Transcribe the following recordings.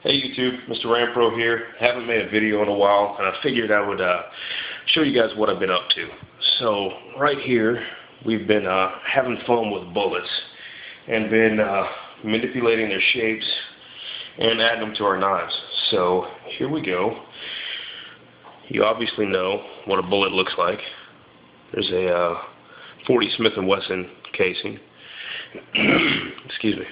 Hey YouTube, MrRampro here. Haven't made a video in a while, and I figured I would show you guys what I've been up to. So right here, we've been having fun with bullets and been manipulating their shapes and adding them to our knives. So here we go. You obviously know what a bullet looks like. There's a 40 Smith & Wesson casing. Excuse me.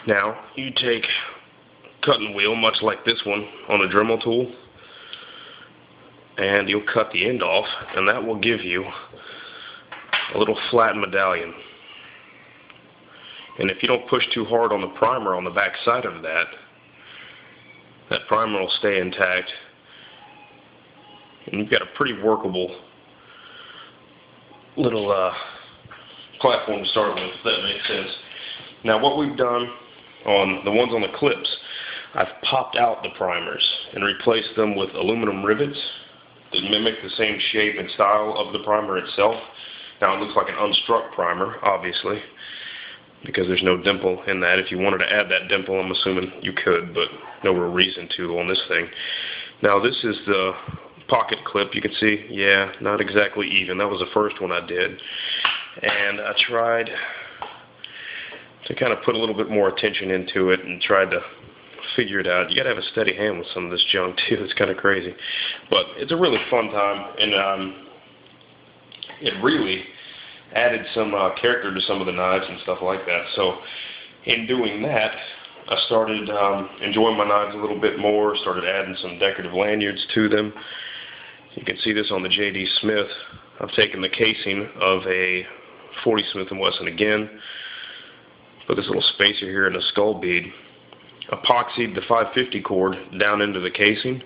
Now, you take a cutting wheel, much like this one, on a Dremel tool, and you'll cut the end off, and that will give you a little flat medallion. And if you don't push too hard on the primer on the back side of that, that primer will stay intact, and you've got a pretty workable little platform to start with, if that makes sense. Now, what we've done on the ones on the clips, I've popped out the primers and replaced them with aluminum rivets that mimic the same shape and style of the primer itself. Now, it looks like an unstruck primer, obviously, because there's no dimple in that. If you wanted to add that dimple, I'm assuming you could, but no real reason to on this thing. Now, this is the pocket clip. You can see, yeah, not exactly even. That was the first one I did. And I tried to kind of put a little bit more attention into it and tried to figure it out. You got to have a steady hand with some of this junk too. It's kind of crazy, but it's a really fun time, and it really added some character to some of the knives and stuff like that. So in doing that, I started enjoying my knives a little bit more, started adding some decorative lanyards to them. You can see this on the J.D. Smith. I've taken the casing of a 40 Smith & Wesson again, put this little spacer here in a skull bead, epoxied the 550 cord down into the casing,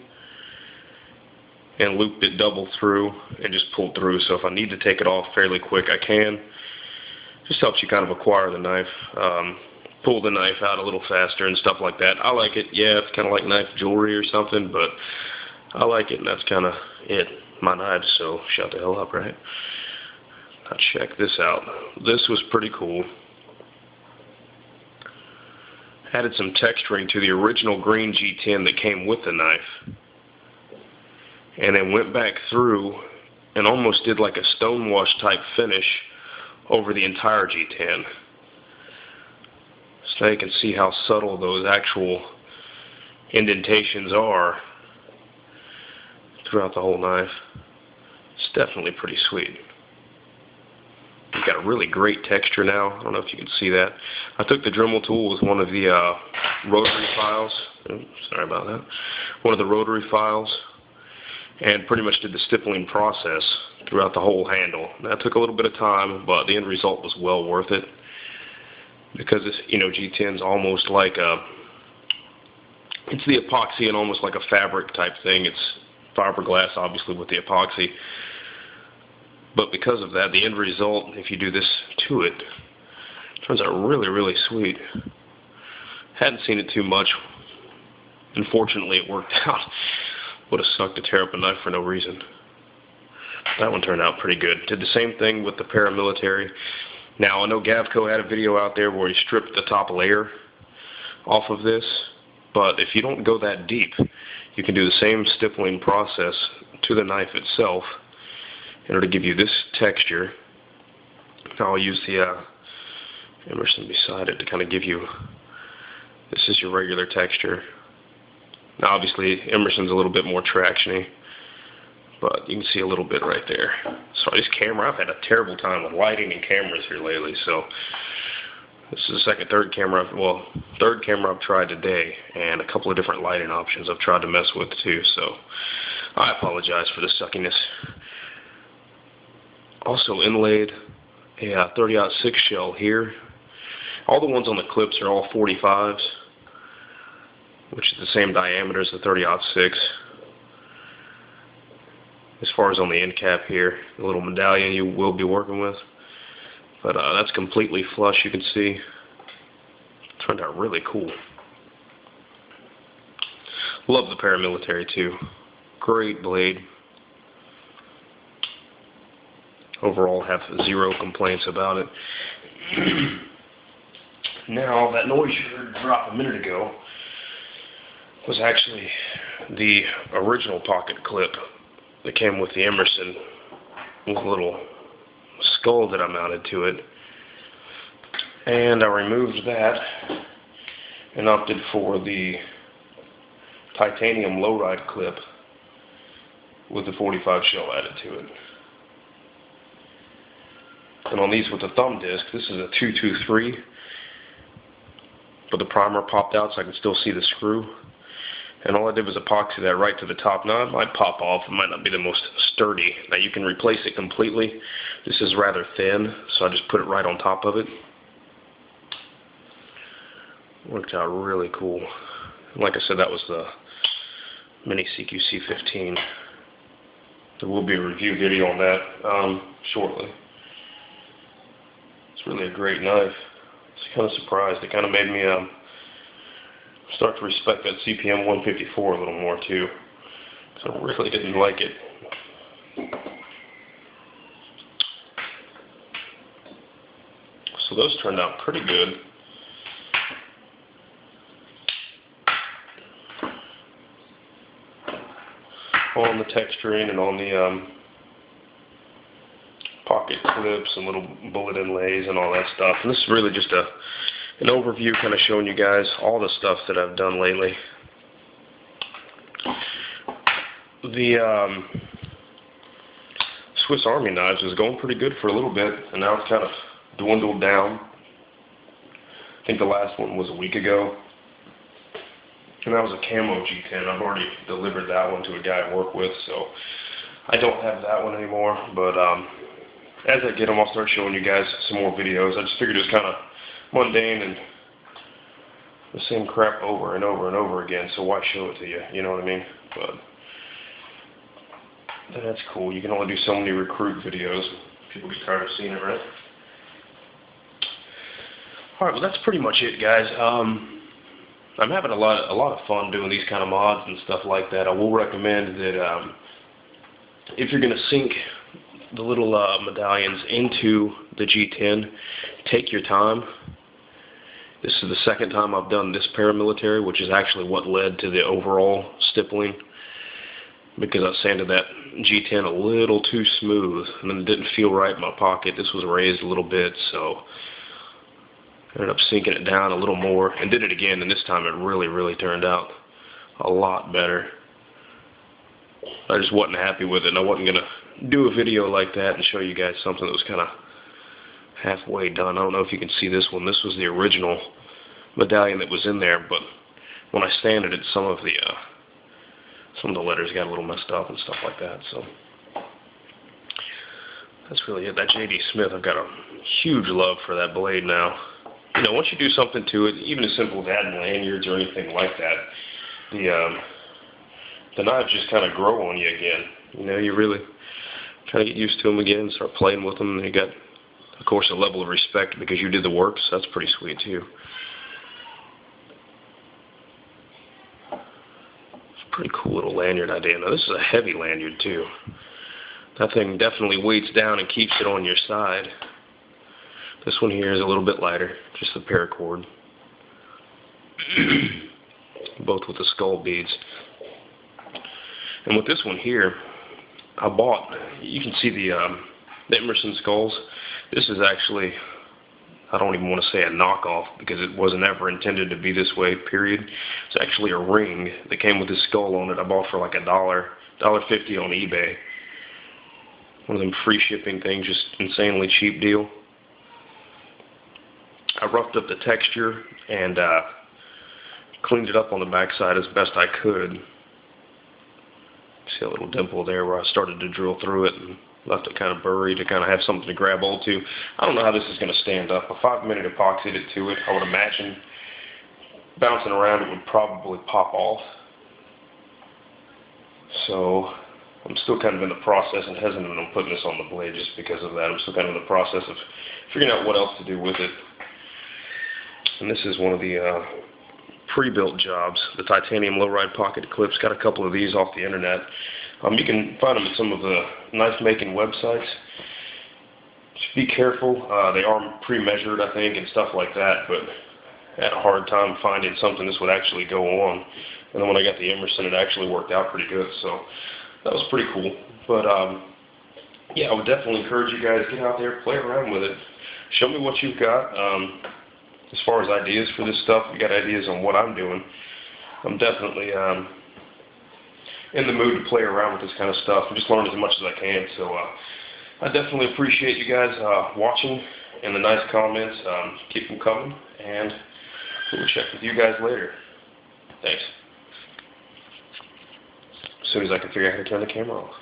and looped it double through and just pulled through. So if I need to take it off fairly quick, I can. Just helps you kind of acquire the knife, pull the knife out a little faster and stuff like that. I like it. Yeah, it's kind of like knife jewelry or something, but I like it, and that's kind of it. My knives, so shut the hell up, right? Now check this out. This was pretty cool. Added some texturing to the original green G10 that came with the knife, and then went back through and almost did like a stonewash type finish over the entire G10. So now you can see how subtle those actual indentations are throughout the whole knife. It's definitely pretty sweet. You've got a really great texture now. I don't know if you can see that. I took the Dremel tool with one of the rotary files. Oops, sorry about that. One of the rotary files, and pretty much did the stippling process throughout the whole handle. That took a little bit of time, but the end result was well worth it, because it's, you know, G10's almost like it's the epoxy and almost like a fabric type thing. It's fiberglass, obviously, with the epoxy. But because of that, the end result, if you do this to it, turns out really, really sweet. Hadn't seen it too much. Unfortunately, it worked out. Would have sucked to tear up a knife for no reason. That one turned out pretty good. Did the same thing with the paramilitary. Now, I know Gavco had a video out there where he stripped the top layer off of this, but if you don't go that deep, you can do the same stippling process to the knife itself in order to give you this texture. I'll use the Emerson beside it to kind of give you, this is your regular texture. Now obviously Emerson's a little bit more traction-y, but you can see a little bit right there. Sorry, this camera, I've had a terrible time with lighting and cameras here lately, so this is the third camera I've tried today, and a couple of different lighting options I've tried to mess with too, so I apologize for the suckiness. Also inlaid a 30-06 shell here. All the ones on the clips are all 45s, which is the same diameter as the 30-06. As far as on the end cap here, the little medallion you will be working with. But that's completely flush, you can see. Turned out really cool. Love the paramilitary too. Great blade. Overall, have zero complaints about it. Now, that noise you heard drop a minute ago was actually the original pocket clip that came with the Emerson with a little skull that I mounted to it. And I removed that and opted for the titanium low-ride clip with the 45 shell added to it. And on these with the thumb disc, this is a 223, but the primer popped out so I can still see the screw. And all I did was epoxy that right to the top. Now it might pop off, it might not be the most sturdy. Now you can replace it completely. This is rather thin, so I just put it right on top of it. Worked out really cool. Like I said, that was the Mini CQC 15. There will be a review video on that shortly. It's really a great knife. I was kind of surprised. It kind of made me start to respect that CPM 154 a little more too. So I really didn't like it. So those turned out pretty good. On the texturing and on the pocket clips and little bullet inlays and all that stuff. And this is really just an overview, kind of showing you guys all the stuff that I've done lately. The Swiss Army knives was going pretty good for a little bit, and now it's kind of dwindled down. I think the last one was a week ago. And that was a camo G10. I've already delivered that one to a guy I work with, so I don't have that one anymore. But as I get them, I'll start showing you guys some more videos. I just figured it was kind of mundane and the same crap over and over and over again, so why show it to you? You know what I mean? But that's cool. You can only do so many recruit videos. People get tired of seeing it, right? All right, well that's pretty much it, guys. I'm having a lot of fun doing these kind of mods and stuff like that. I will recommend that if you're going to sink the little medallions into the G10, take your time. This is the second time I've done this paramilitary, which is actually what led to the overall stippling, because I sanded that G10 a little too smooth and then it didn't feel right in my pocket. This was raised a little bit, so I ended up sinking it down a little more and did it again, and this time it really turned out a lot better. I just wasn't happy with it, and I wasn't going to do a video like that and show you guys something that was kind of halfway done. I don't know if you can see this one. This was the original medallion that was in there, but when I sanded it, some of the letters got a little messed up and stuff like that. So that's really it. That J.D. Smith, I've got a huge love for that blade now. You know, once you do something to it, even as simple as adding lanyards or anything like that, the knives just kind of grow on you again. You know, you really kind of get used to them again, start playing with them, and you got, of course, a level of respect because you did the work, so that's pretty sweet too. It's a pretty cool little lanyard idea. Now, this is a heavy lanyard too. That thing definitely weights down and keeps it on your side. This one here is a little bit lighter, just the paracord. Both with the skull beads. And with this one here, I bought, you can see the Emerson skulls. This is actually, I don't even want to say a knockoff because it wasn't ever intended to be this way, period. It's actually a ring that came with this skull on it. I bought for like $1.50 on eBay. One of them free shipping things, just insanely cheap deal. I roughed up the texture and cleaned it up on the backside as best I could. See a little dimple there where I started to drill through it and left it kind of buried to kind of have something to grab hold to. I don't know how this is going to stand up. If I minute epoxied it to it, I would imagine bouncing around it would probably pop off. So I'm still kind of in the process and hesitant on putting this on the blade just because of that. I'm still kind of in the process of figuring out what else to do with it. And this is one of the pre-built jobs, the titanium low-ride pocket clips. Got a couple of these off the internet. You can find them at some of the knife-making websites. Just be careful. They are pre-measured, I think, and stuff like that. But had a hard time finding something this would actually go on. And then when I got the Emerson, it actually worked out pretty good. So that was pretty cool. But yeah, I would definitely encourage you guys, get out there, play around with it. Show me what you've got. As far as ideas for this stuff, you got ideas on what I'm doing. I'm definitely in the mood to play around with this kind of stuff and just learn as much as I can. So I definitely appreciate you guys watching and the nice comments. Keep them coming, and we'll check with you guys later. Thanks. As soon as I can figure out how to turn the camera off.